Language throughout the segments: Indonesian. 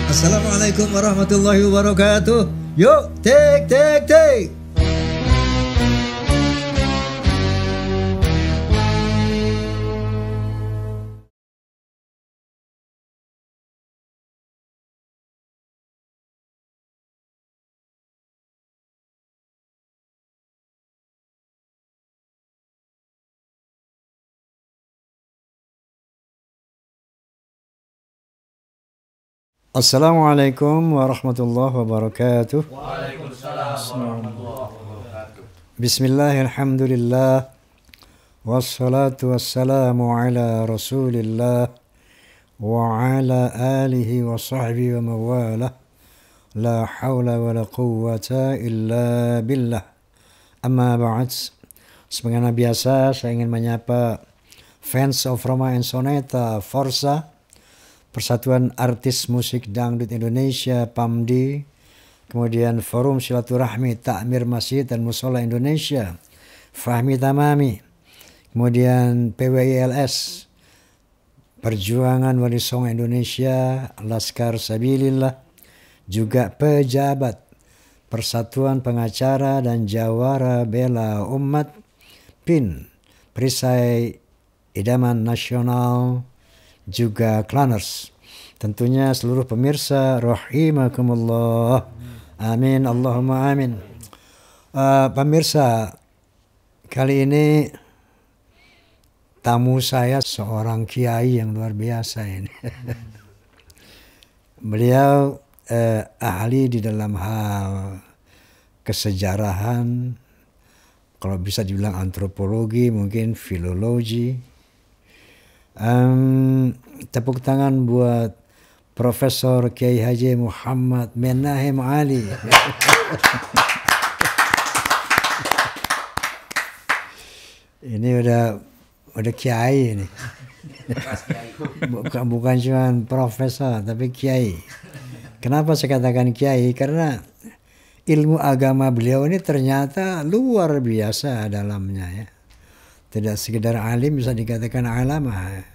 Assalamualaikum warahmatullahi wabarakatuh. Yuk, take. Assalamualaikum warahmatullahi wabarakatuh. Waalaikumsalam warahmatullahi wabarakatuh. Bismillahirrahmanirrahim. Wassalatu wassalamu ala rasulillah wa ala alihi wa sahbihi wa mawalah. La hawla wa la quwwata illa billah. Amma ba'd. Sebagaimana biasa saya ingin menyapa fans of Roma and Soneta Forza, Persatuan Artis Musik Dangdut Indonesia PAMDI, kemudian Forum Silaturahmi Takmir Masjid dan Musola Indonesia Fahmi Tamami, kemudian PWILS Perjuangan Wali Songo Indonesia Laskar Sabilillah, juga pejabat Persatuan Pengacara dan Jawara Bela Umat PIN, Perisai Idaman Nasional, juga Klaners. Tentunya seluruh pemirsa rahimakumullah. Amin Allahumma amin. Pemirsa, kali ini tamu saya seorang kiai yang luar biasa ini. Beliau ahli di dalam hal kesejarahan, kalau bisa dibilang antropologi, mungkin filologi. Tepuk tangan buat Profesor Kiai Haji Muhammad Menahem Ali. Ini udah kiai ini. Bukan cuma profesor tapi kiai. Kenapa saya katakan kiai? Karena ilmu agama beliau ini ternyata luar biasa dalamnya ya. Tidak sekedar alim, bisa dikatakan alamah.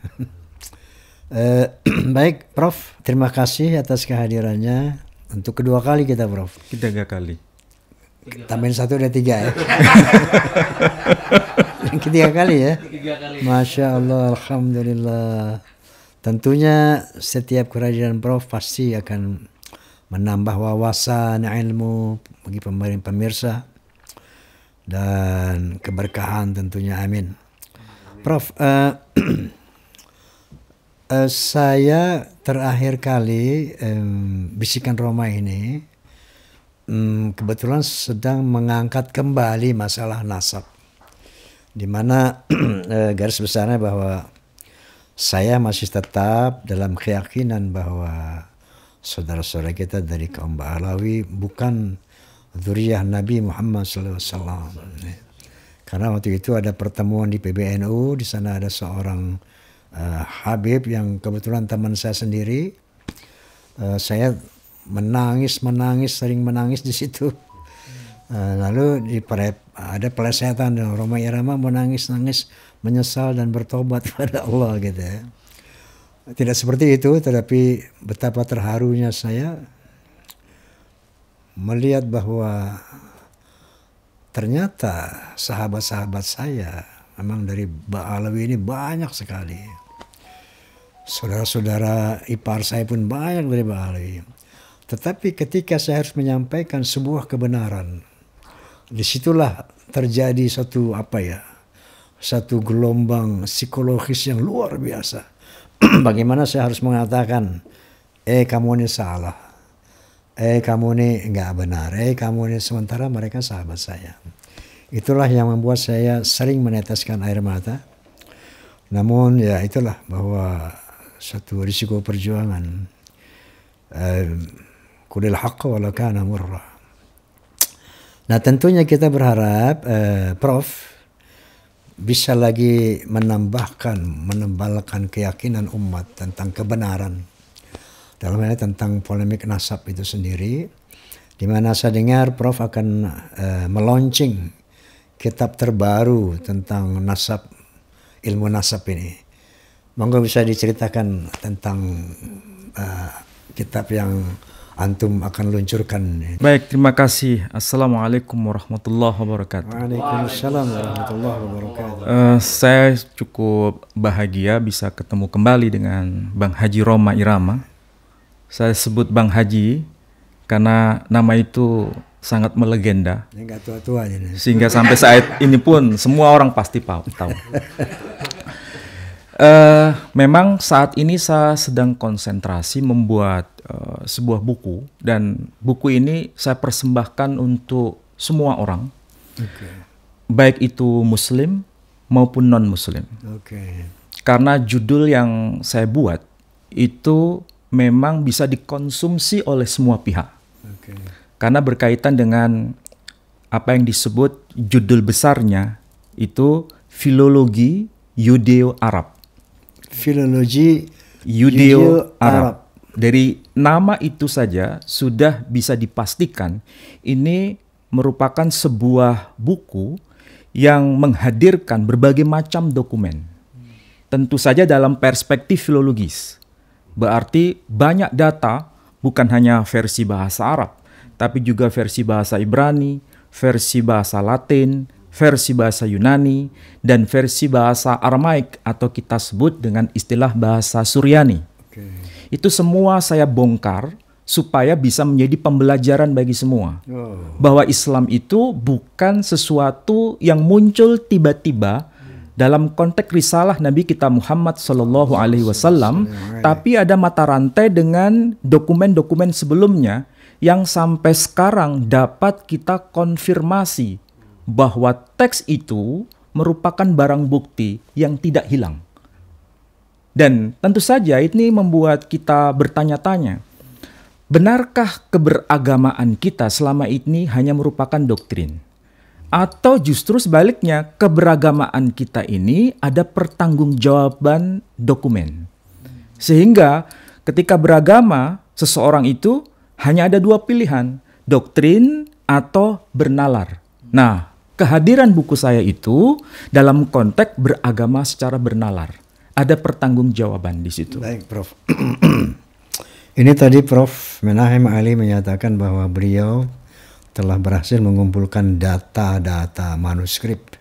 Baik, Prof. Terima kasih atas kehadirannya. Untuk kedua kali kita, Prof. Tiga kali. Tambahin satu udah tiga ya. Ketiga kali ya. Masya Allah, alhamdulillah. Tentunya setiap kehadiran Prof pasti akan menambah wawasan ilmu bagi pemirsa dan keberkahan tentunya, amin. Prof, saya terakhir kali Bisikan Roma ini kebetulan sedang mengangkat kembali masalah nasab, di mana garis besarnya bahwa saya masih tetap dalam keyakinan bahwa saudara-saudara kita dari kaum Ba'alawi bukan dzurriyyah Nabi Muhammad SAW. Karena waktu itu ada pertemuan di PBNU, di sana ada seorang Habib yang kebetulan teman saya sendiri. Saya sering menangis di situ. Lalu ada pelesetan, Roma Irama menangis menyesal dan bertobat kepada Allah gitu ya. Tidak seperti itu, tetapi betapa terharunya saya melihat bahwa ternyata sahabat-sahabat saya memang dari Ba'alawi ini banyak sekali. Saudara-saudara ipar saya pun banyak dari Ba'alawi. Tetapi ketika saya harus menyampaikan sebuah kebenaran, disitulah terjadi satu gelombang psikologis yang luar biasa. Bagaimana saya harus mengatakan, kamu ini salah. Kamu ini nggak benar, kamu ini, sementara mereka sahabat saya. Itulah yang membuat saya sering meneteskan air mata. Namun ya itulah bahwa satu risiko perjuangan. Qulil haqqa walau kana murra. Nah tentunya kita berharap Prof bisa lagi menembalkan keyakinan umat tentang kebenaran. Dalam hal ini tentang polemik nasab itu sendiri, di mana saya dengar Prof akan melaunching kitab terbaru tentang nasab, ilmu nasab ini. Monggo bisa diceritakan tentang kitab yang antum akan luncurkan. Baik, terima kasih. Assalamualaikum warahmatullahi wabarakatuh. Waalaikumsalam warahmatullahi wabarakatuh. Saya cukup bahagia bisa ketemu kembali dengan Bang Haji Roma Irama. Saya sebut Bang Haji karena nama itu sangat melegenda. Ini nggak tua-tua ini. Sehingga sampai saat ini pun semua orang pasti tahu. Memang saat ini saya sedang konsentrasi membuat sebuah buku, dan buku ini saya persembahkan untuk semua orang, baik itu Muslim maupun non-Muslim. Karena judul yang saya buat itu memang bisa dikonsumsi oleh semua pihak, karena berkaitan dengan apa yang disebut judul besarnya itu filologi Yudeo-Arab. Filologi Yudeo-Arab. Dari nama itu saja sudah bisa dipastikan ini merupakan sebuah buku yang menghadirkan berbagai macam dokumen. Tentu saja dalam perspektif filologis. Berarti banyak data, bukan hanya versi bahasa Arab, tapi juga versi bahasa Ibrani, versi bahasa Latin, versi bahasa Yunani, dan versi bahasa Aramaik atau kita sebut dengan istilah bahasa Suryani. Itu semua saya bongkar supaya bisa menjadi pembelajaran bagi semua. Bahwa Islam itu bukan sesuatu yang muncul tiba-tiba dalam konteks risalah Nabi kita Muhammad SAW, tapi ada mata rantai dengan dokumen-dokumen sebelumnya yang sampai sekarang dapat kita konfirmasi bahwa teks itu merupakan barang bukti yang tidak hilang. Dan tentu saja ini membuat kita bertanya-tanya, benarkah keberagamaan kita selama ini hanya merupakan doktrin? Atau justru sebaliknya, keberagamaan kita ini ada pertanggungjawaban dokumen. Sehingga ketika beragama, seseorang itu hanya ada dua pilihan, doktrin atau bernalar. Nah, kehadiran buku saya itu dalam konteks beragama secara bernalar. Ada pertanggungjawaban di situ. Baik, Prof. Ini tadi Prof. Menahem Ali menyatakan bahwa beliau telah berhasil mengumpulkan data-data manuskrip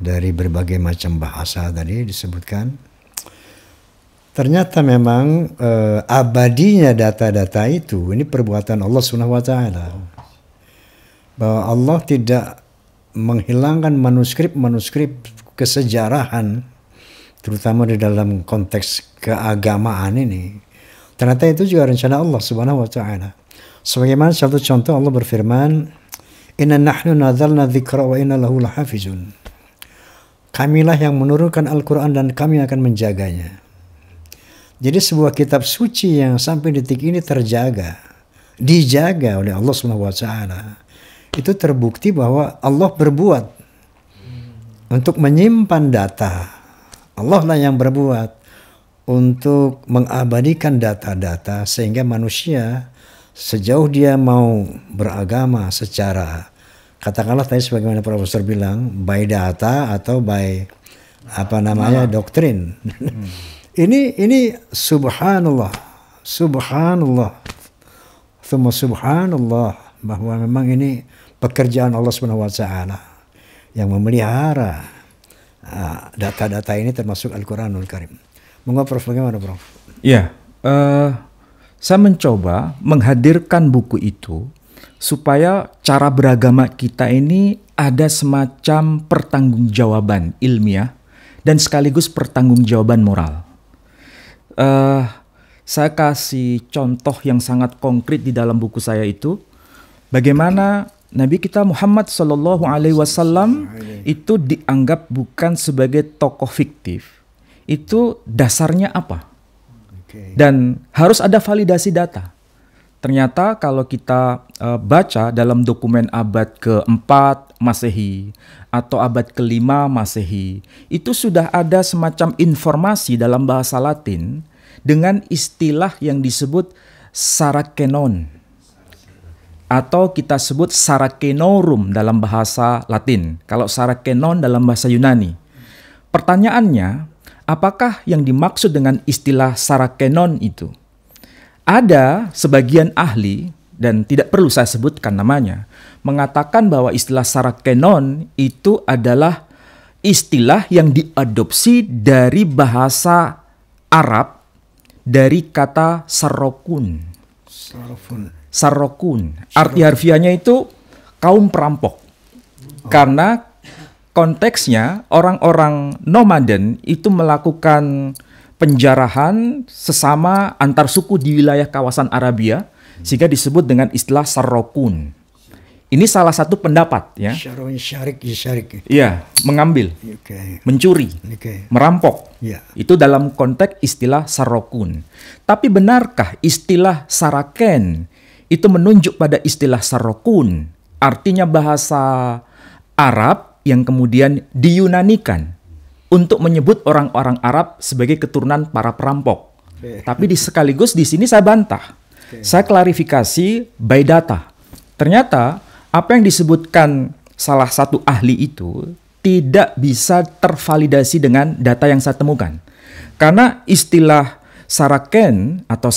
dari berbagai macam bahasa tadi disebutkan. Ternyata memang abadinya data-data itu, ini perbuatan Allah SWT. Bahwa Allah tidak menghilangkan manuskrip-manuskrip kesejarahan, terutama di dalam konteks keagamaan ini. Ternyata itu juga rencana Allah Subhanahu wa taala. Sebagaimana satu contoh Allah berfirman, "Inna nahnu nadzalna dzikra wa inna lahu lahafizun." Kamilah yang menurunkan Al-Qur'an dan kami akan menjaganya. Jadi sebuah kitab suci yang sampai detik ini terjaga, dijaga oleh Allah Subhanahu wa taala. Itu terbukti bahwa Allah berbuat untuk menyimpan data. Allah lah yang berbuat untuk mengabadikan data-data sehingga manusia sejauh dia mau beragama secara, katakanlah tadi sebagaimana Profesor bilang, by data atau by doktrin. Ini subhanallah, thumma subhanallah, bahwa memang ini pekerjaan Allah Subhanahu wa taala yang memelihara data-data ini termasuk Al-Quranul Karim. Monggo Prof, bagaimana Prof? Ya, saya mencoba menghadirkan buku itu supaya cara beragama kita ini ada semacam pertanggungjawaban ilmiah dan sekaligus pertanggungjawaban moral. Saya kasih contoh yang sangat konkret di dalam buku saya itu, bagaimana Nabi kita Muhammad SAW itu dianggap bukan sebagai tokoh fiktif. Itu dasarnya apa? Dan harus ada validasi data. Ternyata kalau kita baca dalam dokumen abad ke-4 Masehi atau abad ke-5 Masehi, itu sudah ada semacam informasi dalam bahasa Latin dengan istilah yang disebut sarakenon, atau kita sebut sarakenorum dalam bahasa Latin, kalau sarakenon dalam bahasa Yunani. Pertanyaannya, apakah yang dimaksud dengan istilah sarakenon itu? Ada sebagian ahli, dan tidak perlu saya sebutkan namanya, mengatakan bahwa istilah sarakenon itu adalah istilah yang diadopsi dari bahasa Arab dari kata sarokun. Sarokun. Arti harfiahnya itu kaum perampok. Karena konteksnya orang-orang nomaden itu melakukan penjarahan sesama antar suku di wilayah kawasan Arabia, sehingga disebut dengan istilah sarokun. Ini salah satu pendapat, ya. Iya, mengambil, mencuri, merampok. Itu dalam konteks istilah sarokun. Tapi benarkah istilah saraken itu menunjuk pada istilah sarokun? Artinya bahasa Arab yang kemudian diyunanikan untuk menyebut orang-orang Arab sebagai keturunan para perampok. Tapi sekaligus di sini saya bantah. Saya klarifikasi by data. Ternyata apa yang disebutkan salah satu ahli itu tidak bisa tervalidasi dengan data yang saya temukan. Karena istilah saraken atau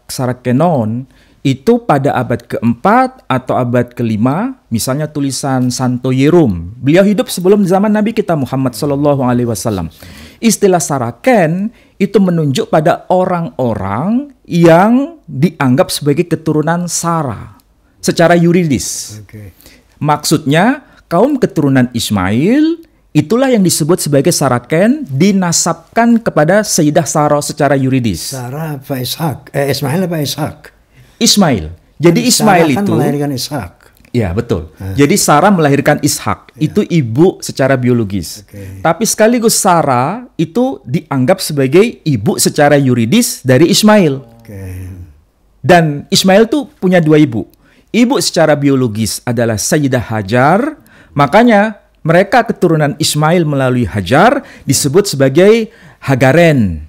sarakenon itu pada abad keempat atau abad kelima, misalnya tulisan Santo Yerum. Beliau hidup sebelum zaman Nabi kita Muhammad SAW. Istilah saraken itu menunjuk pada orang-orang yang dianggap sebagai keturunan Sara secara yuridis. Maksudnya kaum keturunan Ismail itulah yang disebut sebagai saraken, dinasabkan kepada Sayyidah Sarah secara yuridis. Sarah apa Ishak? Ismail apa Ishak? Ismail. Jadi Ismail Sarah kan itu melahirkan Ishak. Ya, betul. Jadi Sarah melahirkan Ishak, itu ibu secara biologis. Tapi sekaligus Sarah itu dianggap sebagai ibu secara yuridis dari Ismail. Dan Ismail tuh punya dua ibu. Ibu secara biologis adalah Sayyidah Hajar, makanya mereka keturunan Ismail melalui Hajar disebut sebagai Hagaren,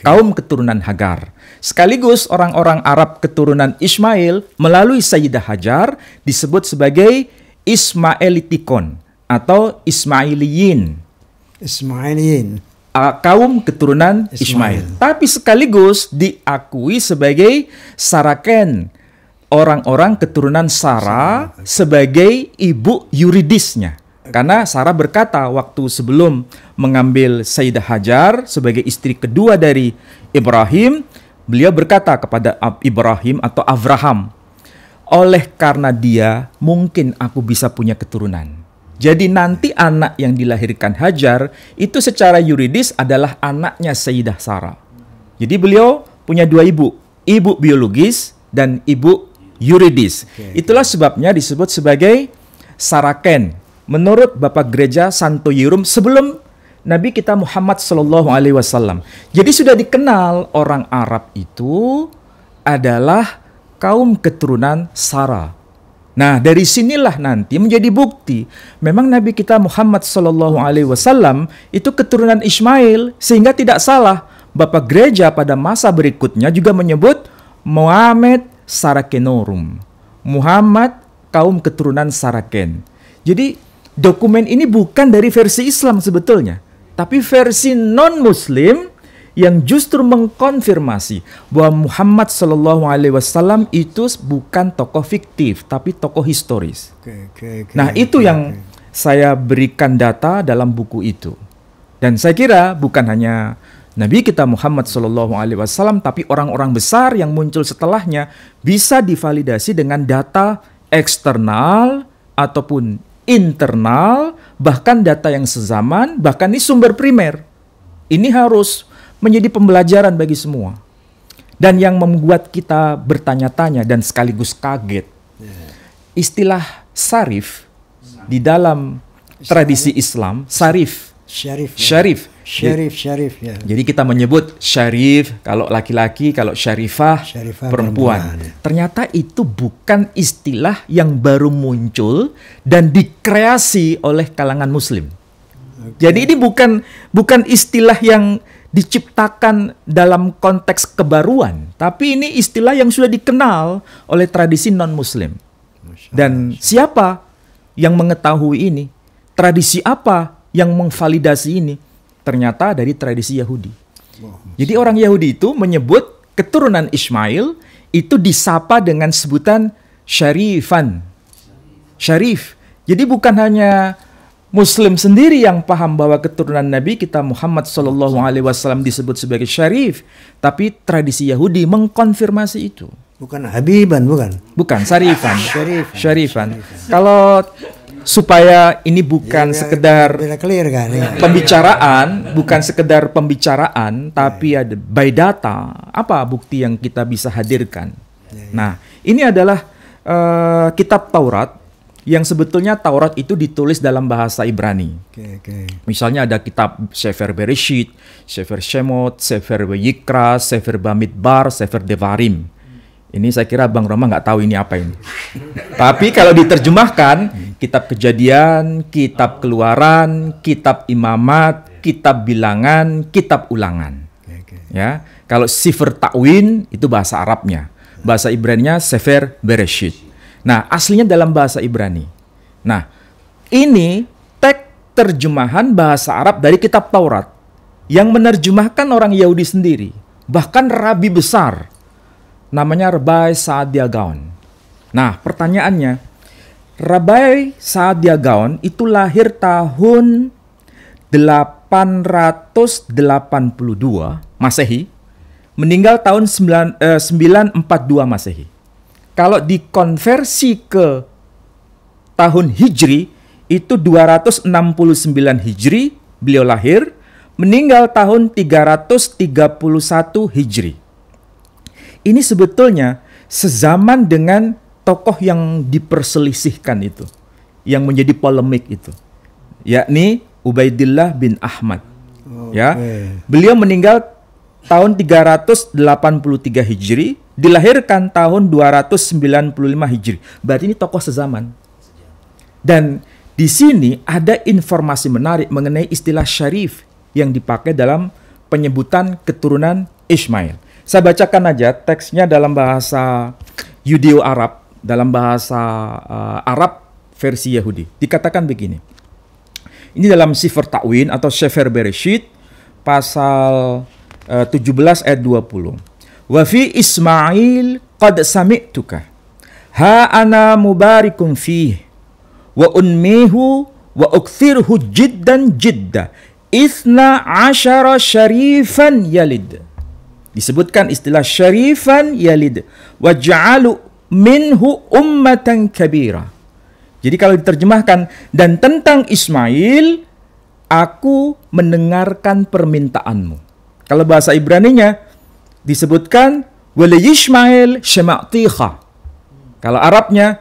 kaum keturunan Hagar. Sekaligus orang-orang Arab keturunan Ismail melalui Sayyidah Hajar disebut sebagai Ismailitikon atau Ismailiyin. Kaum keturunan Ismail. Tapi sekaligus diakui sebagai saraken, orang-orang keturunan Sarah sebagai ibu yuridisnya. Karena Sarah berkata waktu sebelum mengambil Sayyidah Hajar sebagai istri kedua dari Ibrahim, beliau berkata kepada Ibrahim atau Abraham, oleh karena dia mungkin aku bisa punya keturunan. Jadi nanti anak yang dilahirkan Hajar itu secara yuridis adalah anaknya Sayyidah Sarah. Jadi beliau punya dua ibu, ibu biologis dan ibu yuridis. Itulah sebabnya disebut sebagai saraken. Menurut Bapak Gereja Santo Yerum sebelum Nabi kita Muhammad SAW. Jadi sudah dikenal orang Arab itu adalah kaum keturunan Sarah. Nah, dari sinilah nanti menjadi bukti memang Nabi kita Muhammad SAW itu keturunan Ismail, sehingga tidak salah Bapak Gereja pada masa berikutnya juga menyebut Muhammad Sarakenorum, Muhammad kaum keturunan Saraken. Jadi dokumen ini bukan dari versi Islam sebetulnya, tapi versi non-Muslim yang justru mengkonfirmasi bahwa Muhammad SAW itu bukan tokoh fiktif, tapi tokoh historis. Nah, itu yang saya berikan data dalam buku itu. Dan saya kira bukan hanya Nabi kita Muhammad SAW, tapi orang-orang besar yang muncul setelahnya bisa divalidasi dengan data eksternal ataupun internal, bahkan data yang sezaman, bahkan ini sumber primer. Ini harus menjadi pembelajaran bagi semua. Dan yang membuat kita bertanya-tanya dan sekaligus kaget, istilah sarif di dalam tradisi Islam, syarif. Ya. Jadi kita menyebut syarif kalau laki-laki, kalau syarifah perempuan. Ternyata itu bukan istilah yang baru muncul dan dikreasi oleh kalangan Muslim. Jadi ini bukan istilah yang diciptakan dalam konteks kebaruan, tapi ini istilah yang sudah dikenal oleh tradisi non-Muslim. Dan siapa yang mengetahui ini? Tradisi apa yang memvalidasi ini? ternyata dari tradisi Yahudi. Jadi orang Yahudi itu menyebut keturunan Ismail itu disapa dengan sebutan syarifan. Syarif. Jadi bukan hanya Muslim sendiri yang paham bahwa keturunan Nabi kita Muhammad SAW disebut sebagai syarif, tapi tradisi Yahudi mengkonfirmasi itu. Bukan Habiban, bukan? Bukan, syarifan. Syarifan. Syarifan. Kalau supaya ini bukan sekedar clear kan, ya? pembicaraan, bukan sekedar pembicaraan, tapi ada by data, apa bukti yang kita bisa hadirkan. Nah, ini adalah kitab Taurat, yang sebetulnya Taurat itu ditulis dalam bahasa Ibrani. Misalnya ada kitab Sefer Bereshit, Sefer Shemot, Sefer Vayikra, Sefer Bamidbar, Sefer Devarim. Ini saya kira Bang Roma nggak tahu ini apa ini. Tapi kalau diterjemahkan, kitab Kejadian, kitab Keluaran, kitab Imamat, kitab Bilangan, kitab Ulangan. Ya, kalau Sefer Ta'win itu bahasa Arabnya, bahasa Ibraninya Sefer Bereshit. Nah, aslinya dalam bahasa Ibrani. Nah, ini teks terjemahan bahasa Arab dari kitab Taurat yang menerjemahkan orang Yahudi sendiri, bahkan rabi besar. Namanya Rabbi Saadia Gaon. Nah, pertanyaannya, Rabbi Saadia Gaon itu lahir tahun 882 Masehi, meninggal tahun 942 Masehi. Kalau dikonversi ke tahun Hijri, itu 269 Hijri, beliau lahir, meninggal tahun 331 Hijri. Ini sebetulnya sezaman dengan tokoh yang diperselisihkan itu, yang menjadi polemik itu, yakni Ubaidillah bin Ahmad. Ya, beliau meninggal tahun 383 Hijri, dilahirkan tahun 295 Hijri. Berarti ini tokoh sezaman. Dan di sini ada informasi menarik mengenai istilah syarif yang dipakai dalam penyebutan keturunan Ismail. Saya bacakan aja teksnya dalam bahasa Yudeo-Arab, dalam bahasa Arab versi Yahudi. Dikatakan begini. Ini dalam Sefer Ta'win atau Sefer Bereshit pasal 17 ayat 20. Wa fi Ismail qad sami'tuka ha ana mubarikum fih wa unmihu wa ukthirhu jiddan jidda ithna asyara syarifan yalid. Disebutkan istilah syarifan yalid wa ja'alu minhu ummatan kabira. Jadi kalau diterjemahkan, dan tentang Ismail aku mendengarkan permintaanmu. Kalau bahasa Ibraninya disebutkan wali Ismail syama'tiha. Kalau Arabnya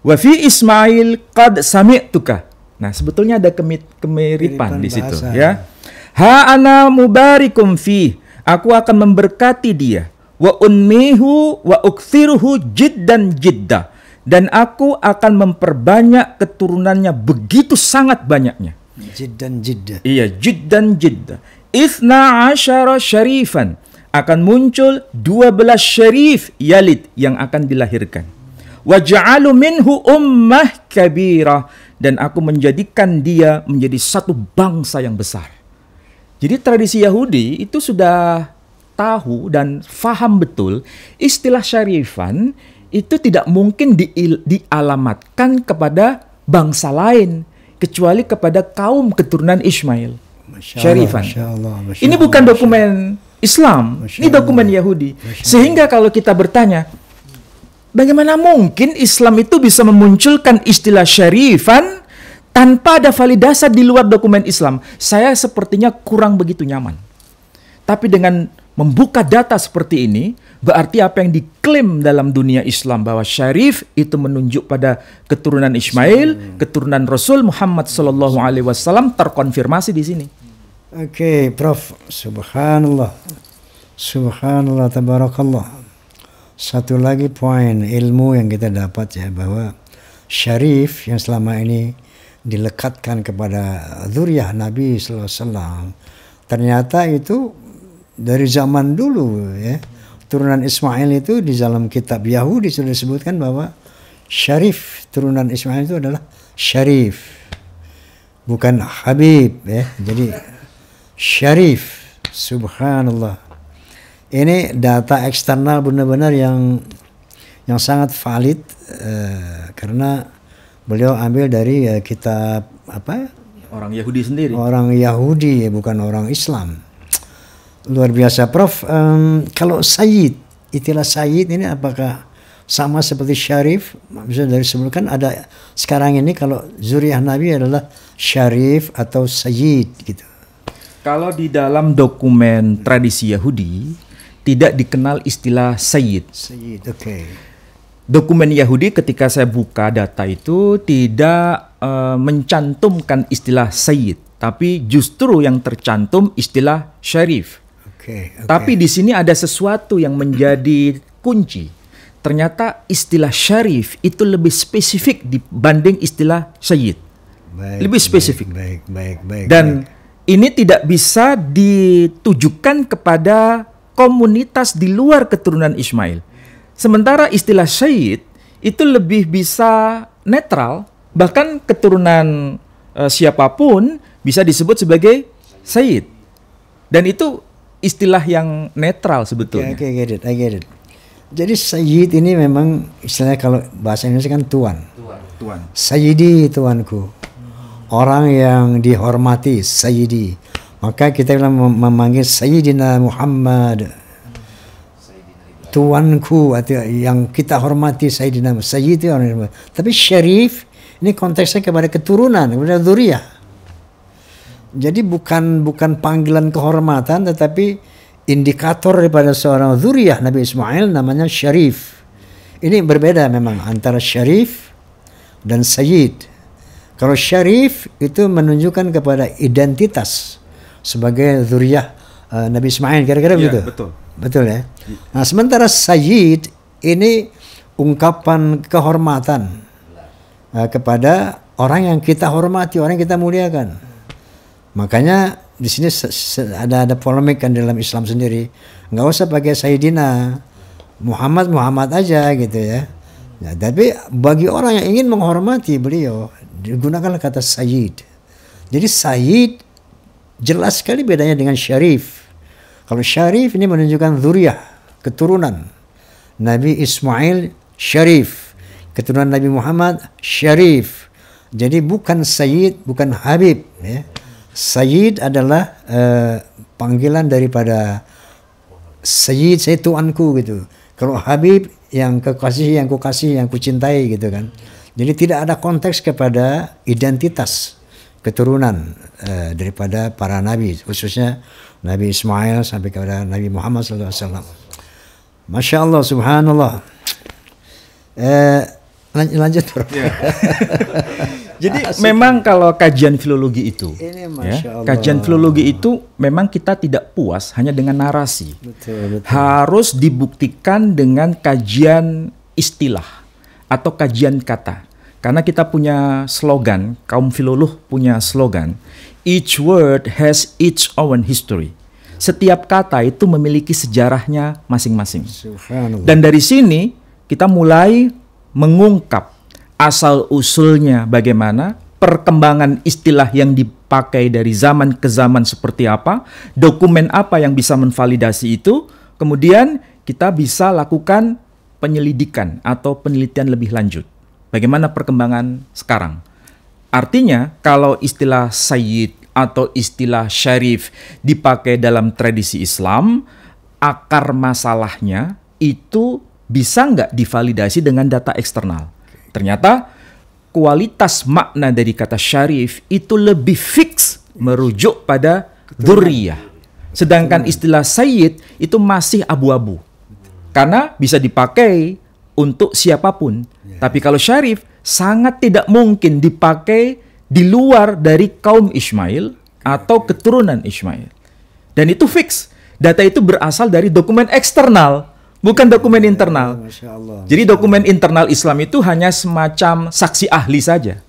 wa fi Ismail qad sami'tuka. Nah, sebetulnya ada kemiripan di situ, ya. Ha ana mubarikum fi. Aku akan memberkati dia. Wa unmihu wa ukthiruhu jiddan jidda. Dan aku akan memperbanyak keturunannya begitu sangat banyaknya. Jiddan jidda. Iya, jiddan jidda. Ithna asyara syarifan. Akan muncul 12 syarif yalid yang akan dilahirkan. Wa ja'alu minhu ummah kabira. Dan aku menjadikan dia menjadi satu bangsa yang besar. Jadi tradisi Yahudi itu sudah tahu dan faham betul istilah syarifan itu tidak mungkin dialamatkan kepada bangsa lain kecuali kepada kaum keturunan Ismail. Syarifan. Ini bukan dokumen Islam, ini dokumen Yahudi. Sehingga kalau kita bertanya, bagaimana mungkin Islam itu bisa memunculkan istilah syarifan tanpa ada validasi di luar dokumen Islam? Saya sepertinya kurang begitu nyaman. Tapi dengan membuka data seperti ini, berarti apa yang diklaim dalam dunia Islam bahwa syarif itu menunjuk pada keturunan Ismail, keturunan Rasul Muhammad SAW terkonfirmasi di sini. Oke, Prof. Subhanallah. Subhanallah, tabarakallah. Satu lagi poin ilmu yang kita dapat ya, bahwa syarif yang selama ini dilekatkan kepada dzurriyyah Nabi sallallahu alaihi wasallam, ternyata itu dari zaman dulu ya. Turunan Ismail itu di dalam kitab Yahudi sudah disebutkan bahwa syarif, turunan Ismail itu adalah syarif, bukan Habib ya. Jadi Syarif. Subhanallah. Ini data eksternal benar-benar yang sangat valid, karena beliau ambil dari kitab apa? Orang Yahudi sendiri. Orang Yahudi, bukan orang Islam. Luar biasa, Prof. Kalau Sayyid, istilah Sayyid ini apakah sama seperti Syarif? Maksudnya dari sebelum kan ada, sekarang ini kalau zuriyah Nabi adalah Syarif atau Sayyid gitu. Kalau di dalam dokumen tradisi Yahudi tidak dikenal istilah Sayyid. Sayyid, oke. Dokumen Yahudi ketika saya buka data itu tidak mencantumkan istilah Sayyid, tapi justru yang tercantum istilah Syarif. Oke. Tapi di sini ada sesuatu yang menjadi kunci. Ternyata istilah Syarif itu lebih spesifik dibanding istilah Sayyid. Lebih spesifik. Baik. Dan ini tidak bisa ditujukan kepada komunitas di luar keturunan Ismail. Sementara istilah Sayyid itu lebih bisa netral, bahkan keturunan siapapun bisa disebut sebagai Sayyid. Dan itu istilah yang netral sebetulnya. I get it. Jadi Sayyid ini memang istilahnya kalau bahasa Indonesia kan tuan. Sayyidi, tuanku. Orang yang dihormati, Sayyidi. Maka kita bilang memanggil Sayyidina Muhammad, tuanku, atau yang kita hormati Sayyidina Sayyid itu orang. Tapi Syarif ini konteksnya kepada keturunan, kepada dzurriyyah. Jadi bukan panggilan kehormatan, tetapi indikator daripada seorang dzurriyyah Nabi Ismail namanya Syarif. Ini berbeda memang antara Syarif dan Sayyid. Kalau Syarif itu menunjukkan kepada identitas sebagai dzurriyyah Nabi Ismail, kira-kira begitu. Betul ya. Nah, sementara Sayyid ini ungkapan kehormatan kepada orang yang kita hormati, orang yang kita muliakan. Makanya di sini ada polemik kan dalam Islam sendiri. Nggak usah pakai Sayyidina, Muhammad aja gitu ya. Nah, tapi bagi orang yang ingin menghormati beliau, digunakanlah kata Sayyid. Jadi Sayyid jelas sekali bedanya dengan Syarif. Kalau Syarif ini menunjukkan dzurriyyah, keturunan Nabi Ismail Syarif, keturunan Nabi Muhammad Syarif. Jadi bukan Sayyid, bukan Habib ya. Sayyid adalah panggilan daripada Sayyid, saya tuanku gitu. Kalau Habib yang kekasih, yang kukasih, yang kucintai gitu kan. Jadi tidak ada konteks kepada identitas keturunan daripada para nabi, khususnya Nabi Ismail sampai kepada Nabi Muhammad SAW. Masya Allah, subhanallah. Lanjut. Jadi memang kalau kajian filologi itu, kajian filologi itu memang kita tidak puas hanya dengan narasi. Betul. Harus dibuktikan dengan kajian istilah atau kajian kata. Karena kita punya slogan, kaum filolog punya slogan, each word has its own history. Setiap kata itu memiliki sejarahnya masing-masing. Dan dari sini kita mulai mengungkap asal-usulnya bagaimana, perkembangan istilah yang dipakai dari zaman ke zaman seperti apa, dokumen apa yang bisa menvalidasi itu, kemudian kita bisa lakukan penyelidikan atau penelitian lebih lanjut. Bagaimana perkembangan sekarang? Artinya kalau istilah Sayyid atau istilah Syarif dipakai dalam tradisi Islam, akar masalahnya itu bisa nggak divalidasi dengan data eksternal? Ternyata kualitas makna dari kata Syarif itu lebih fix merujuk pada dzurriyyah. Sedangkan istilah Sayyid itu masih abu-abu. Karena bisa dipakai untuk siapapun. Tapi kalau Syarif sangat tidak mungkin dipakai di luar dari kaum Ismail atau keturunan Ismail. Dan itu fix. Data itu berasal dari dokumen eksternal, bukan dokumen internal. Jadi dokumen internal Islam itu hanya semacam saksi ahli saja.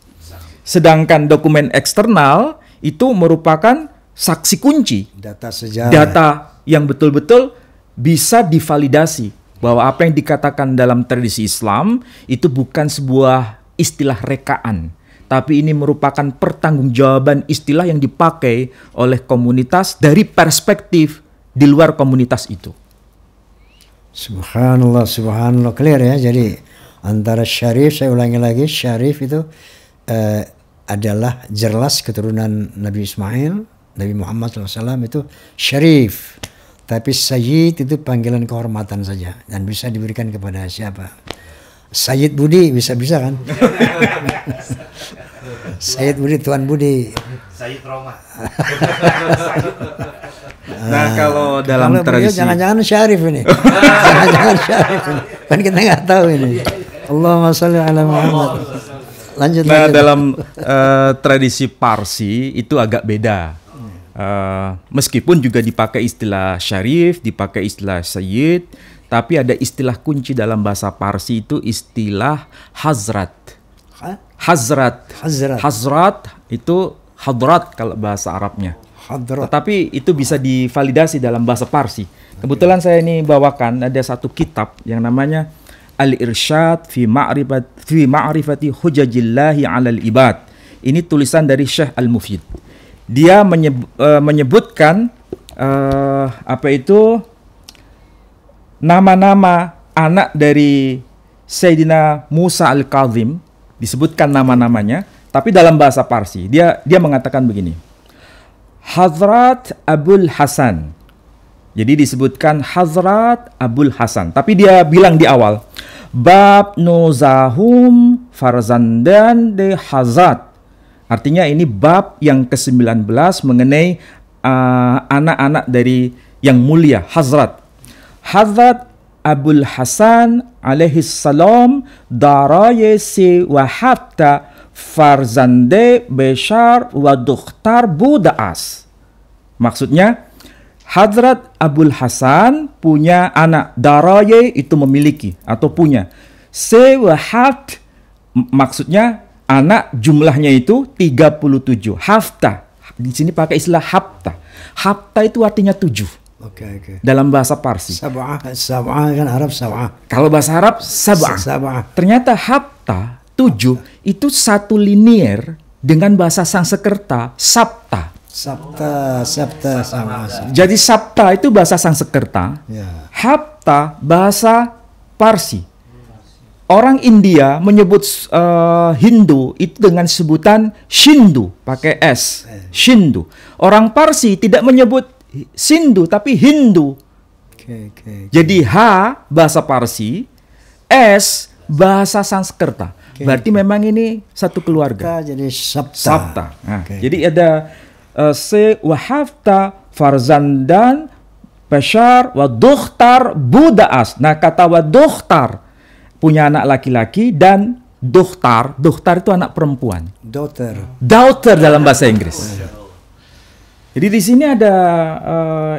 Sedangkan dokumen eksternal itu merupakan saksi kunci. Data sejarah. Data yang betul-betul bisa divalidasi. Bahwa apa yang dikatakan dalam tradisi Islam itu bukan sebuah istilah rekaan, tapi ini merupakan pertanggungjawaban istilah yang dipakai oleh komunitas dari perspektif di luar komunitas itu. Subhanallah, subhanallah, clear ya. Jadi antara syarif, saya ulangi lagi, syarif itu adalah jelas keturunan Nabi Ismail, Nabi Muhammad SAW itu syarif. Tapi Sayyid itu panggilan kehormatan saja dan bisa diberikan kepada siapa? Sayyid Budi bisa kan? Sayyid Budi, Tuan Budi. Sayyid Roma. Nah, kalau dalam tradisi jangan-jangan syarif ini. Jangan-jangan syarif ini. Kan kita nggak tahu ini. Allahumma sholli ala Muhammad. Lanjut. Nah, dalam tradisi Parsi itu agak beda. Meskipun juga dipakai istilah syarif, dipakai istilah sayyid, tapi ada istilah kunci dalam bahasa Parsi itu istilah hazrat. Hazrat itu hadrat kalau bahasa Arabnya. Tetapi itu bisa divalidasi dalam bahasa Parsi. Kebetulan saya ini bawakan ada satu kitab yang namanya Al-Irsyad fi ma'rifati hujajillahi 'alal ibad. Ini tulisan dari Syekh Al-Mufid. Dia menyebutkan nama-nama anak dari Sayyidina Musa Al-Kazim, disebutkan nama-namanya, tapi dalam bahasa Parsi. Dia mengatakan begini. Hazrat Abul Hasan. Jadi disebutkan Hazrat Abul Hasan, tapi dia bilang di awal Bab Nuzahum Farzandan de Hazrat. Artinya ini bab yang ke-19 mengenai anak-anak dari yang mulia, Hazrat. Hazrat Abul Hasan alaihi salam daraye si wahafta farzande beshar wa dukhtar budaas. Maksudnya, Hazrat Abul Hasan punya anak. Daraye itu memiliki atau punya. Se wahaft maksudnya anak jumlahnya itu 37. Hafta. Di sini pakai istilah hafta. Hafta itu artinya 7. Oke. Dalam bahasa Parsi. Sab'ah kan Arab sab'ah. Kalau bahasa Arab sab'ah. Ternyata hafta 7 itu satu linier dengan bahasa Sanskerta sabta. Sabta sama. Jadi sabta itu bahasa Sanskerta. Ya. Hafta bahasa Parsi. Orang India menyebut Hindu itu dengan sebutan Shindu, pakai S, Shindu. Orang Parsi tidak menyebut Sindu, tapi Hindu. Okay. Jadi H bahasa Parsi, S bahasa Sanskerta. Berarti memang ini satu keluarga. Jadi Sabta. Nah, jadi ada Se wahafta farzandan bashar wa dukhtar budaas. Nah, kata wa dukhtar punya anak laki-laki dan dukhtar itu anak perempuan. Daughter dalam bahasa Inggris. Jadi di sini ada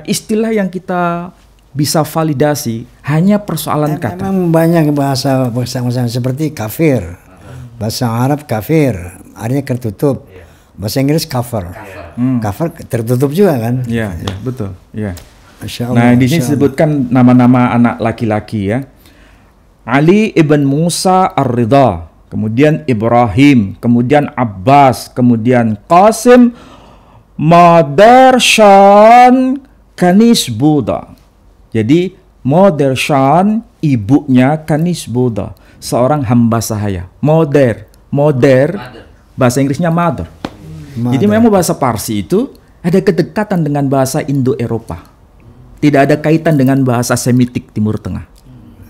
istilah yang kita bisa validasi, hanya persoalan kata. Memang banyak bahasa seperti kafir. Bahasa Arab kafir, artinya tertutup. Bahasa Inggris cover. Cover tertutup juga kan? Iya, betul. Iya. Masya Allah, nah, di sini disebutkan nama-nama anak laki-laki ya. Ali ibn Musa Ar-Ridha, kemudian Ibrahim, kemudian Abbas, kemudian Qasim, Madarshan Kanis Buddha. Jadi Madarshan ibunya Kanis Buddha, seorang hamba sahaya. Mother, bahasa Inggrisnya mother. Jadi memang bahasa Parsi itu ada kedekatan dengan bahasa Indo-Eropa. Tidak ada kaitan dengan bahasa Semitik Timur Tengah.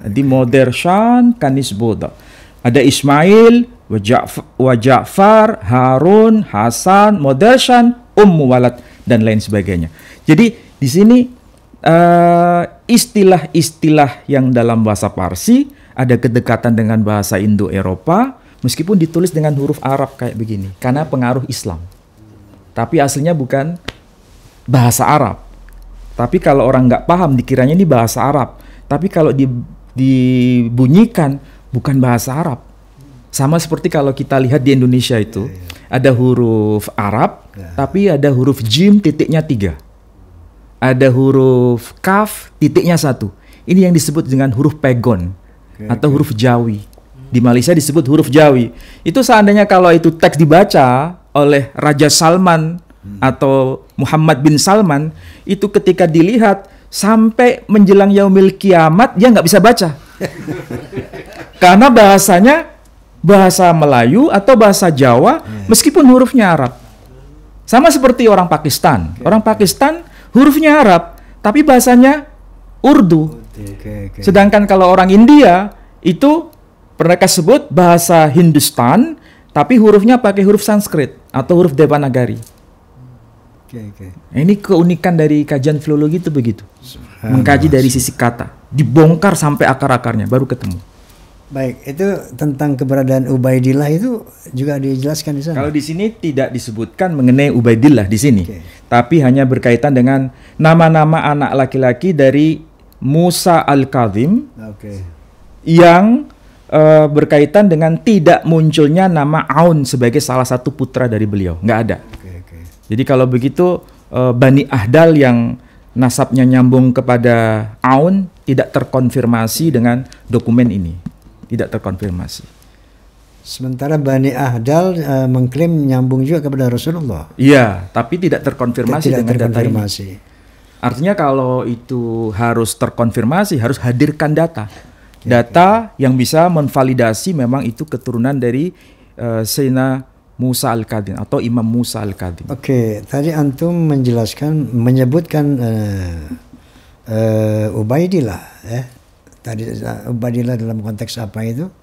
Jadi Madarshan Kanis Buddha. Ada Ismail, wa Ja'far, Harun, Hasan, Madarshan, Walad, dan lain sebagainya. Jadi di sini istilah-istilah yang dalam bahasa Parsi ada kedekatan dengan bahasa Indo-Eropa, meskipun ditulis dengan huruf Arab kayak begini, karena pengaruh Islam. Tapi aslinya bukan bahasa Arab. Tapi kalau orang nggak paham dikiranya ini bahasa Arab. Tapi kalau dibunyikan bukan bahasa Arab. Sama seperti kalau kita lihat di Indonesia itu ada huruf Arab, tapi ada huruf jim titiknya 3. Ada huruf kaf titiknya 1. Ini yang disebut dengan huruf pegon atau huruf Jawi. Di Malaysia disebut huruf Jawi. Itu seandainya kalau itu teks dibaca oleh Raja Salman atau Muhammad bin Salman, itu ketika dilihat sampai menjelang yaumil kiamat dia nggak bisa baca. Karena bahasanya bahasa Melayu atau bahasa Jawa meskipun hurufnya Arab. Sama seperti orang Pakistan. Orang Pakistan hurufnya Arab, tapi bahasanya Urdu. Sedangkan kalau orang India itu mereka sebut bahasa Hindustan, tapi hurufnya pakai huruf Sanskrit atau huruf Devanagari. Ini keunikan dari kajian filologi itu begitu. Mengkaji dari sisi kata, dibongkar sampai akar-akarnya, baru ketemu. Baik, itu tentang keberadaan Ubaidillah itu juga dijelaskan di sana. Kalau di sini tidak disebutkan mengenai Ubaidillah di sini, tapi hanya berkaitan dengan nama-nama anak laki-laki dari Musa Al-Kadhim yang berkaitan dengan tidak munculnya nama Aun sebagai salah satu putra dari beliau, nggak ada. Jadi kalau begitu Bani Ahdal yang nasabnya nyambung kepada Aun tidak terkonfirmasi dengan dokumen ini. Tidak terkonfirmasi. Sementara Bani Ahdal mengklaim nyambung juga kepada Rasulullah. Iya, tapi tidak terkonfirmasi tidak dengan terkonfirmasi. data ini. Artinya kalau itu harus terkonfirmasi, harus hadirkan data. Data yang bisa menvalidasi memang itu keturunan dari Sayyidina Musa Al-Kadhim atau Imam Musa Al-Kadhim. Tadi antum menyebutkan Ubaidillah, Tadi Ubaidillah dalam konteks apa itu?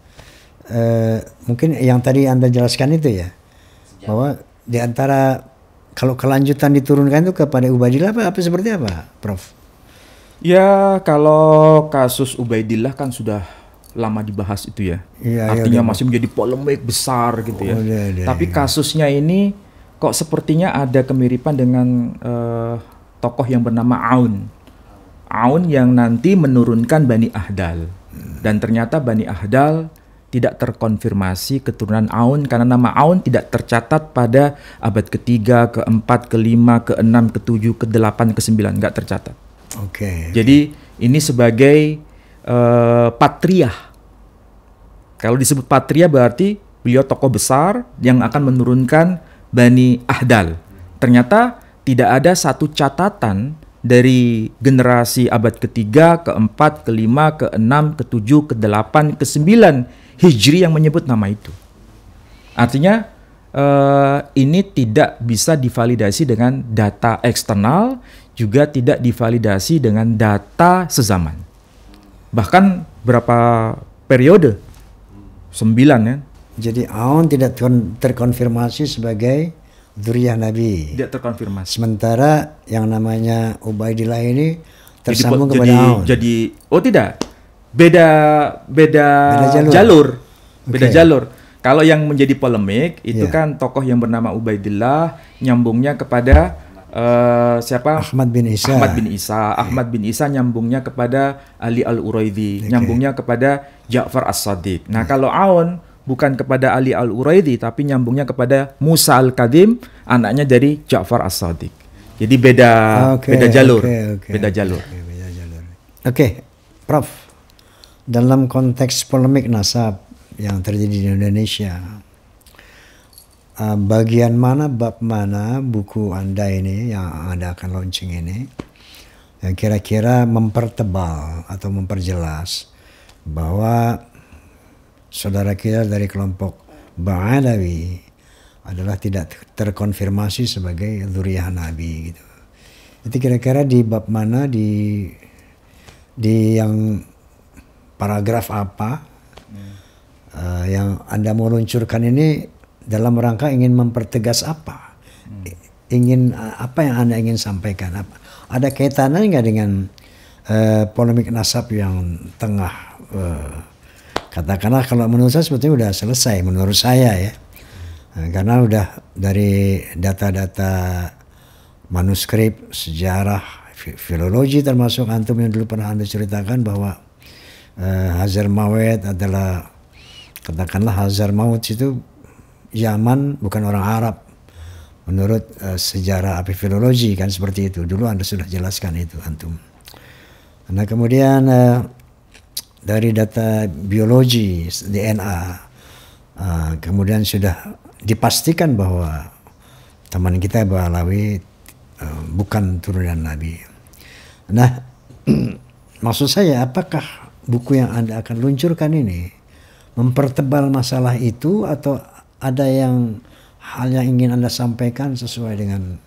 Mungkin yang tadi Anda jelaskan itu ya, bahwa di antara kalau kelanjutan diturunkan itu kepada Ubaidillah apa seperti apa, Prof? Ya, kalau kasus Ubaidillah kan sudah lama dibahas itu ya. Artinya masih menjadi polemik besar gitu ya. Tapi kasusnya ini kok sepertinya ada kemiripan dengan tokoh yang bernama Aun. Aun yang nanti menurunkan Bani Ahdal. Dan ternyata Bani Ahdal tidak terkonfirmasi keturunan Aun karena nama Aun tidak tercatat pada abad ke-3, ke-4, ke-5, ke-6, ke-7, ke-8, ke-9, nggak tercatat. Jadi ini sebagai patriah. Kalau disebut patriah berarti beliau tokoh besar yang akan menurunkan Bani Ahdal. Ternyata tidak ada satu catatan dari generasi abad ke-3, ke-4, ke-5, ke-6, ke-7, ke-8, ke-9 Hijri yang menyebut nama itu. Artinya ini tidak bisa divalidasi dengan data eksternal, juga tidak divalidasi dengan data sezaman. Bahkan berapa periode? 9 ya. Jadi Aun tidak terkonfirmasi sebagai dzurriyyah Nabi. Tidak terkonfirmasi. Sementara yang namanya Ubaidillah ini tersambung kepada Aun. Jadi tidak. Beda jalur. Beda jalur. Kalau yang menjadi polemik itu kan tokoh yang bernama Ubaidillah nyambungnya kepada siapa? Ahmad bin Isa. Ahmad bin Isa nyambungnya kepada Ali Al-Uraidi, nyambungnya kepada Ja'far As-Shadiq. Nah, kalau Aun bukan kepada Ali Al-Uraidi tapi nyambungnya kepada Musa Al-Kadhim, anaknya dari Ja'far As-Shadiq. Jadi beda jalur. Beda jalur. Prof. Dalam konteks polemik nasab yang terjadi di Indonesia, bagian mana, bab mana buku Anda ini yang Anda akan launching ini yang kira-kira mempertebal atau memperjelas bahwa saudara kita dari kelompok Ba'alawi adalah tidak terkonfirmasi sebagai dzurriyyah Nabi gitu. Itu kira-kira di bab mana, di yang paragraf apa yang Anda mau luncurkan ini dalam rangka ingin mempertegas apa? Ingin apa yang Anda ingin sampaikan? Ada kaitannya nggak dengan polemik nasab yang tengah katakanlah, kalau menurut saya sebetulnya udah selesai menurut saya ya, karena udah dari data-data manuskrip sejarah filologi termasuk antum yang dulu pernah Anda ceritakan bahwa Hazarmawet adalah, katakanlah Hazarmaut itu Yaman, bukan orang Arab menurut sejarah filologi kan, seperti itu dulu Anda sudah jelaskan itu antum. Nah kemudian dari data biologi DNA, kemudian sudah dipastikan bahwa teman kita Ba'alawi bukan turunan Nabi. Nah, maksud saya, apakah buku yang Anda akan luncurkan ini mempertebal masalah itu, atau ada hal yang ingin Anda sampaikan sesuai dengan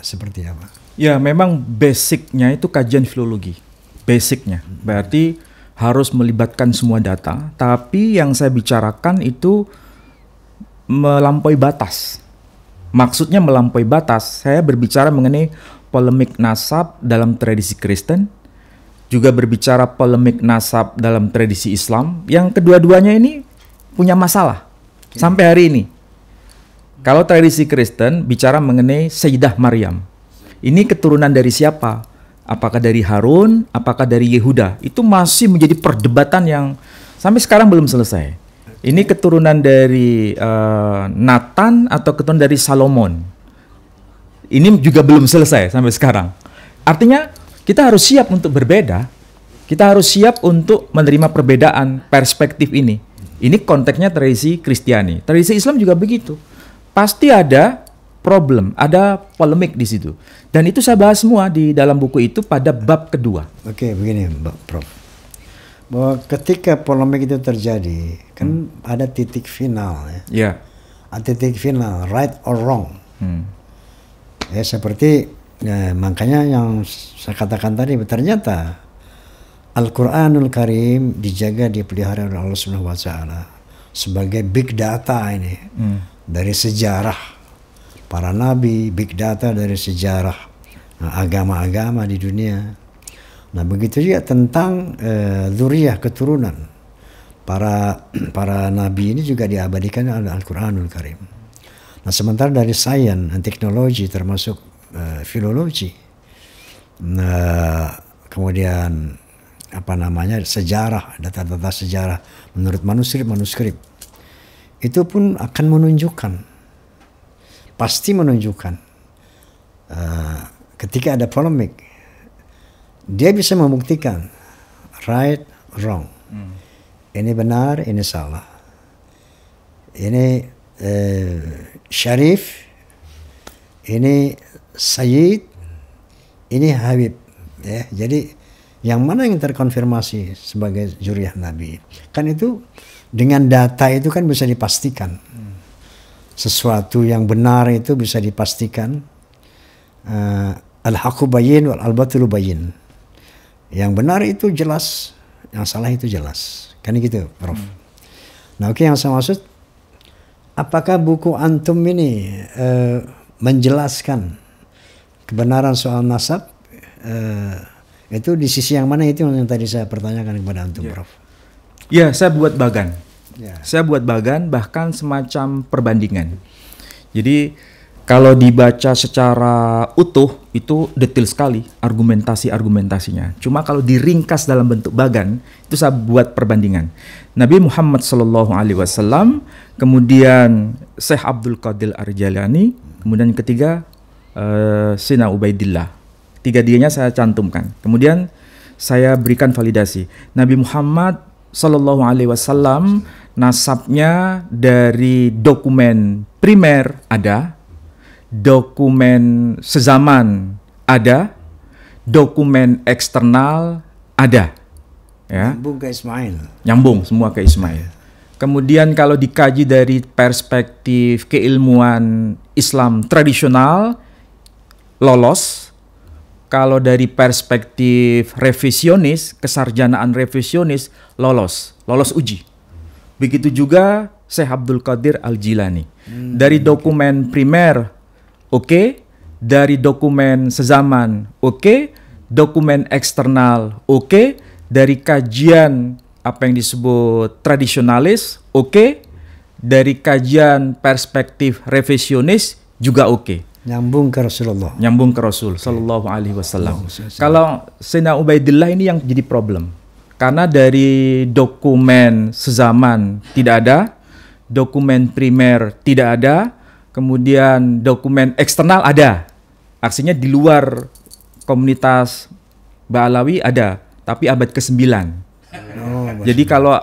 seperti apa? Ya, memang basicnya itu kajian filologi. Basicnya berarti harus melibatkan semua data, tapi yang saya bicarakan itu melampaui batas. Maksudnya melampaui batas, saya berbicara mengenai polemik nasab dalam tradisi Kristen, juga berbicara polemik nasab dalam tradisi Islam, yang kedua-duanya ini punya masalah sampai hari ini. Kalau tradisi Kristen bicara mengenai Sayyidah Maryam, ini keturunan dari siapa? Apakah dari Harun, apakah dari Yehuda? Itu masih menjadi perdebatan yang sampai sekarang belum selesai. Ini keturunan dari Nathan atau keturunan dari Salomon? Ini juga belum selesai sampai sekarang. Artinya kita harus siap untuk berbeda. Kita harus siap untuk menerima perbedaan perspektif ini. Ini konteksnya tradisi Kristiani. Tradisi Islam juga begitu. Pasti ada problem, ada polemik di situ. Dan itu saya bahas semua di dalam buku itu pada bab kedua. Oke, begini Prof. Bahwa ketika polemik itu terjadi, kan ada titik final ya. Ya. Ada titik final, right or wrong. Ya, seperti makanya yang saya katakan tadi, ternyata Al-Quranul Karim dijaga, dipelihara oleh Allah Subhanahu wa Ta'ala sebagai big data ini dari sejarah para nabi, big data dari sejarah agama-agama di dunia. Nah, begitu juga tentang dzurriyyah, keturunan para nabi ini juga diabadikan oleh Al-Quranul Karim. Nah, sementara dari sains dan teknologi termasuk filologi, kemudian sejarah, data-data sejarah menurut manuskrip itu pun akan menunjukkan, pasti menunjukkan ketika ada polemik, dia bisa membuktikan right, wrong. Ini benar, ini salah. Ini Syarif, ini Sayyid, ini Habib. Ya, jadi yang mana yang terkonfirmasi sebagai zuriyah Nabi? Kan itu dengan data itu kan bisa dipastikan. Sesuatu yang benar itu bisa dipastikan. Al-haqqu bayyin wal al-batilu bayyin. Yang benar itu jelas, yang salah itu jelas. Kan gitu, Prof. Nah, oke, yang saya maksud, apakah buku antum ini menjelaskan kebenaran soal nasab? Itu di sisi yang mana, itu yang tadi saya pertanyakan kepada antum, Prof. Ya, saya buat bagan. Ya. Saya buat bagan, bahkan semacam perbandingan. Jadi kalau dibaca secara utuh itu detail sekali argumentasinya. Cuma kalau diringkas dalam bentuk bagan, itu saya buat perbandingan. Nabi Muhammad SAW, kemudian Syekh Abdul Qadir Ar-Jailani, kemudian yang ketiga Sina Ubaidillah. Tiga-tiganya saya cantumkan. Kemudian saya berikan validasi. Nabi Muhammad SAW nasabnya dari dokumen primer ada, dokumen sezaman ada, dokumen eksternal ada. Ya. Nyambung ke Ismail. Nyambung semua ke Ismail. Kemudian kalau dikaji dari perspektif keilmuan Islam tradisional, lolos. Kalau dari perspektif revisionis, kesarjanaan revisionis, lolos uji. Begitu juga Syekh Abdul Qadir Al-Jilani. Dari dokumen primer, oke. Dari dokumen sezaman, oke. Dokumen eksternal, oke. Dari kajian apa yang disebut tradisionalis, oke. Dari kajian perspektif revisionis juga oke. Nyambung ke Rasulullah. Nyambung ke Rasul Sallallahu Alaihi Wasallam. Kalau Sayyidina Ubaidillah ini yang jadi problem. Karena dari dokumen sezaman tidak ada, dokumen primer tidak ada, kemudian dokumen eksternal ada. Artinya di luar komunitas Ba'alawi ada tapi abad ke-9. Oh, Jadi kalau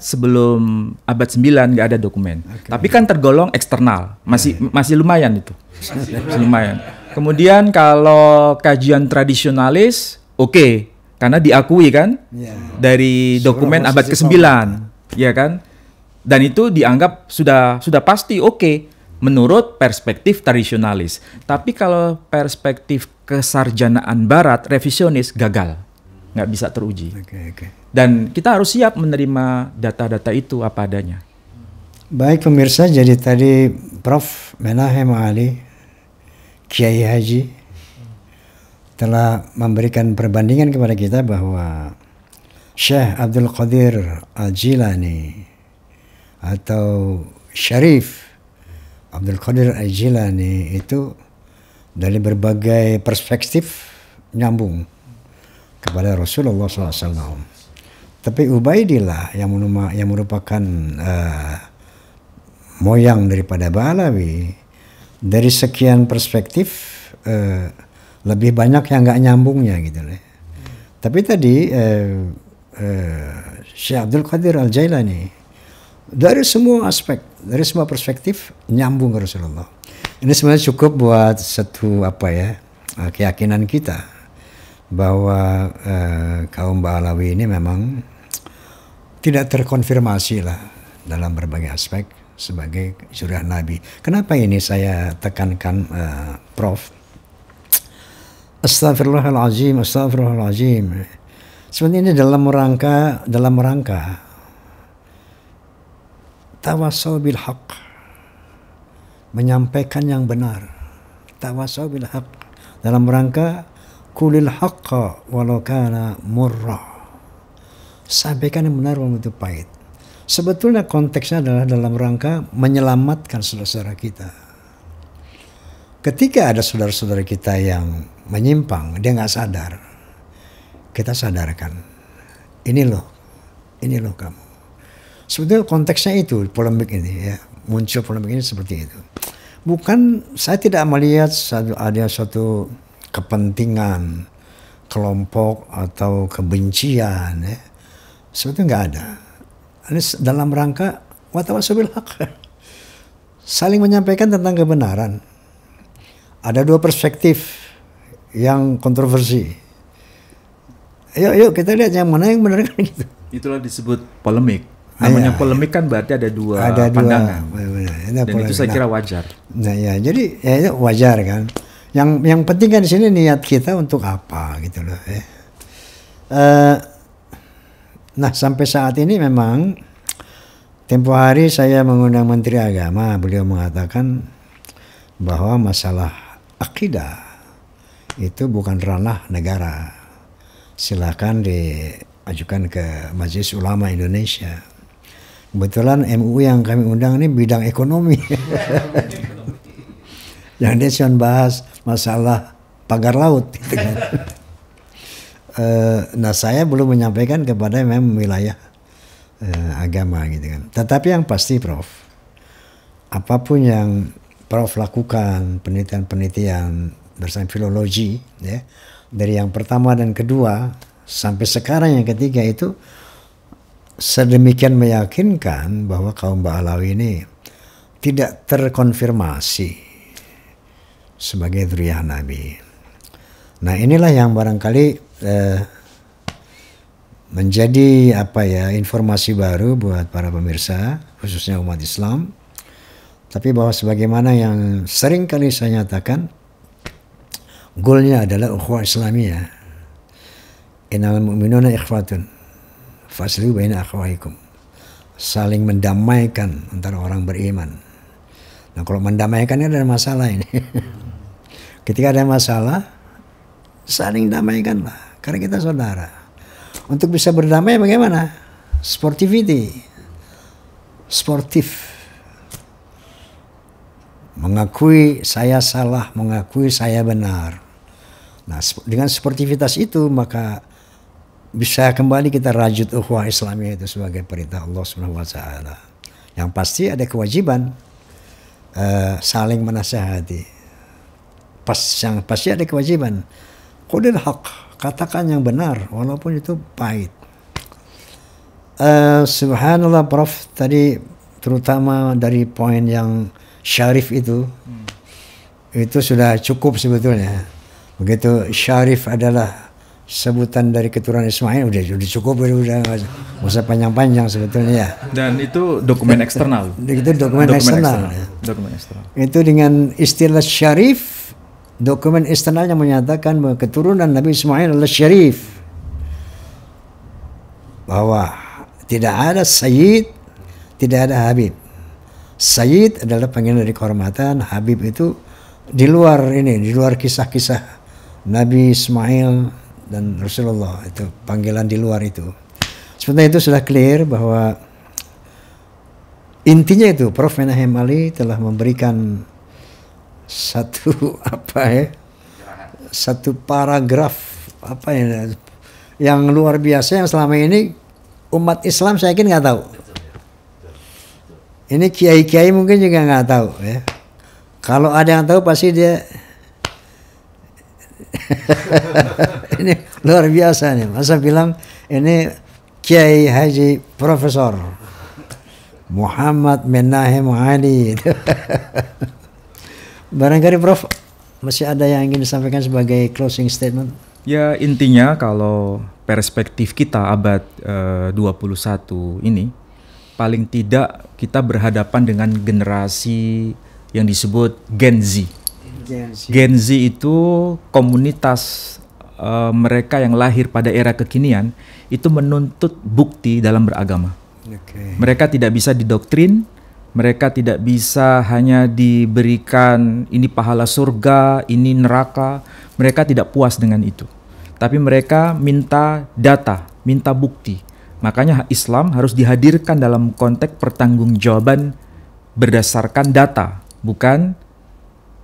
sebelum abad 9 nggak ada dokumen. Tapi kan tergolong eksternal, masih lumayan itu. Masih lumayan. Kemudian kalau kajian tradisionalis, oke, karena diakui kan dari dokumen abad ke-9, ya kan? Dan itu dianggap sudah pasti oke menurut perspektif tradisionalis. Tapi kalau perspektif kesarjanaan barat revisionis gagal. Nggak bisa teruji. Dan kita harus siap menerima data-data itu apa adanya. Baik pemirsa, jadi tadi Prof. Menahem Ali, Kiai Haji, telah memberikan perbandingan kepada kita bahwa Syekh Abdul Qadir Al-Jilani atau Syarif Abdul Qadir Al-Jilani itu dari berbagai perspektif nyambung kepada Rasulullah SAW. Tapi Ubaidillah yang merupakan moyang daripada Ba'alawi, dari sekian perspektif lebih banyak yang nggak nyambungnya gitu loh. Tapi tadi Syekh Abdul Qadir Al-Jailani dari semua aspek, dari semua perspektif nyambung ke Rasulullah. Ini sebenarnya cukup buat satu keyakinan kita bahwa kaum Ba'alawi ini memang tidak terkonfirmasi lah dalam berbagai aspek sebagai zuriat Nabi. Kenapa ini saya tekankan, Prof? Astagfirullahaladzim. Sebenarnya ini dalam rangka tawasau bil haq, menyampaikan yang benar. Tawasau bil haq dalam rangka kulil haqqa walau kana murra. Sampaikan yang benar walaupun itu pahit. Sebetulnya konteksnya adalah dalam rangka menyelamatkan saudara-saudara kita. Ketika ada saudara-saudara kita yang menyimpang, dia nggak sadar, kita sadarkan. Ini loh kamu. Sebetulnya konteksnya itu polemik ini ya, muncul polemik ini seperti itu. Bukan, saya tidak melihat ada suatu kepentingan kelompok atau kebencian ya. Sebetulnya nggak ada. Ini dalam rangka watawasau bil haq, saling menyampaikan tentang kebenaran. Ada dua perspektif yang kontroversi. Yuk kita lihat yang mana yang benar kan gitu. Itulah disebut polemik. Namanya polemik kan berarti ada dua pandangan. Dan itu saya kira wajar. Nah ya, jadi itu wajar kan. Yang penting kan di sini niat kita untuk apa gitu loh. Nah sampai saat ini memang tempo hari saya mengundang Menteri Agama, beliau mengatakan bahwa masalah akidah itu bukan ranah negara. Silakan diajukan ke Majelis Ulama Indonesia. Kebetulan MUI yang kami undang ini bidang ekonomi. Yang dia cuma bahas masalah pagar laut gitu kan. Nah saya belum menyampaikan kepada memang wilayah agama gitu kan. Tetapi yang pasti Prof, apapun yang Prof lakukan, penelitian-penelitian bersama filologi ya, dari yang pertama dan kedua sampai sekarang yang ketiga itu sedemikian meyakinkan bahwa kaum Ba'alawi ini tidak terkonfirmasi sebagai dzurriyyah Nabi. Nah inilah yang barangkali menjadi informasi baru buat para pemirsa, khususnya umat Islam. Tapi bahwa sebagaimana yang sering kali saya nyatakan, goalnya adalah ukhuwah Islamiyah. Innamal mu'minuna ikhwatun faslihu baina akhawaikum. Saling mendamaikan antara orang beriman. Nah kalau mendamaikan ini ada masalah ini. Ketika ada masalah, saling damaikanlah. Karena kita saudara. Untuk bisa berdamai bagaimana? Sportif. Mengakui saya salah, mengakui saya benar. Nah dengan sportivitas itu maka bisa kembali kita rajut ukhuwah Islamiyah itu sebagai perintah Allah SWT. Yang pasti ada kewajiban saling menasihati. Yang pasti ada kewajiban. Qulil haq, katakan yang benar walaupun itu pahit. Subhanallah Prof, tadi terutama dari poin yang syarif itu sudah cukup sebetulnya. Begitu syarif adalah sebutan dari keturunan Ismail, udah cukup, udah nggak usah panjang-panjang sebetulnya ya. Dan itu dokumen eksternal. Itu dokumen eksternal. Dokumen eksternal. Itu dengan istilah syarif, dokumen eksternalnya menyatakan bahwa keturunan Nabi Ismail adalah syarif. Bahwa tidak ada Sayyid, tidak ada Habib. Sayyid adalah panggilan dari kehormatan, Habib itu di luar kisah-kisah Nabi Ismail dan Rasulullah, itu panggilan di luar itu. Sebenarnya itu sudah clear bahwa intinya itu Prof. Menahem Ali telah memberikan satu paragraf yang luar biasa yang selama ini umat Islam saya yakin nggak tahu. Ini kiai-kiai mungkin juga nggak tahu ya. Kalau ada yang tahu pasti dia ini luar biasa nih. Masa bilang ini Kiai Haji Profesor Muhammad Menahem Ali. Barangkali Prof masih ada yang ingin disampaikan sebagai closing statement? Ya, intinya kalau perspektif kita abad 21 ini, paling tidak kita berhadapan dengan generasi yang disebut Gen Z. Gen Z itu komunitas mereka yang lahir pada era kekinian itu menuntut bukti dalam beragama. Mereka tidak bisa didoktrin, mereka tidak bisa hanya diberikan ini pahala surga, ini neraka. Mereka tidak puas dengan itu. Tapi mereka minta data, minta bukti. Makanya Islam harus dihadirkan dalam konteks pertanggungjawaban berdasarkan data, bukan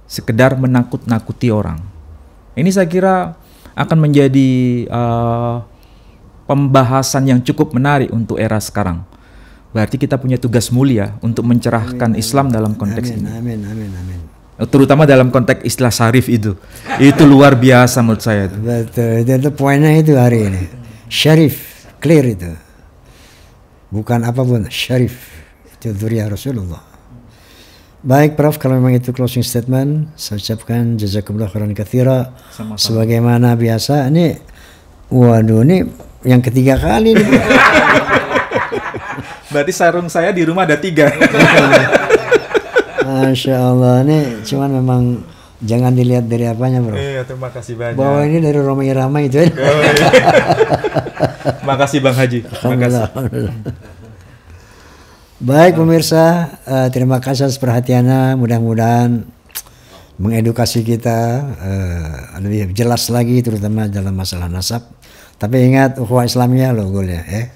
sekedar menakut-nakuti orang. Ini saya kira akan menjadi pembahasan yang cukup menarik untuk era sekarang. Berarti kita punya tugas mulia untuk mencerahkan Islam dalam konteks ini. Amin. Terutama dalam konteks istilah syarif itu. Itu luar biasa menurut saya. Betul, itu poinnya itu hari ini. Syarif, clear itu. Bukan apapun, syarif. Itu dzurriyyah Rasulullah. Baik Prof, kalau memang itu closing statement, saya ucapkan jazakumullah khairan katsira. Sebagaimana biasa, ini yang ketiga kali nih. Berarti sarung saya di rumah ada 3. Masya Allah, ini cuman memang jangan dilihat dari apanya Bro. Iya, terima kasih banyak. Bahwa ini dari Roma Irama itu. Makasih Bang Haji. Alhamdulillah. Baik pemirsa, terima kasih atas perhatiannya. Mudah-mudahan mengedukasi kita lebih jelas lagi, terutama dalam masalah nasab. Tapi ingat, ukhuwah Islamiyah loh goalnya ya.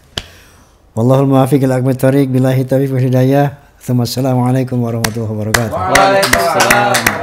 Wallahul muwaffiq ila aqwamit thoriq, billahi taufiq wal hidayah. Assalamualaikum warahmatullahi wabarakatuh. Waalaikumsalam.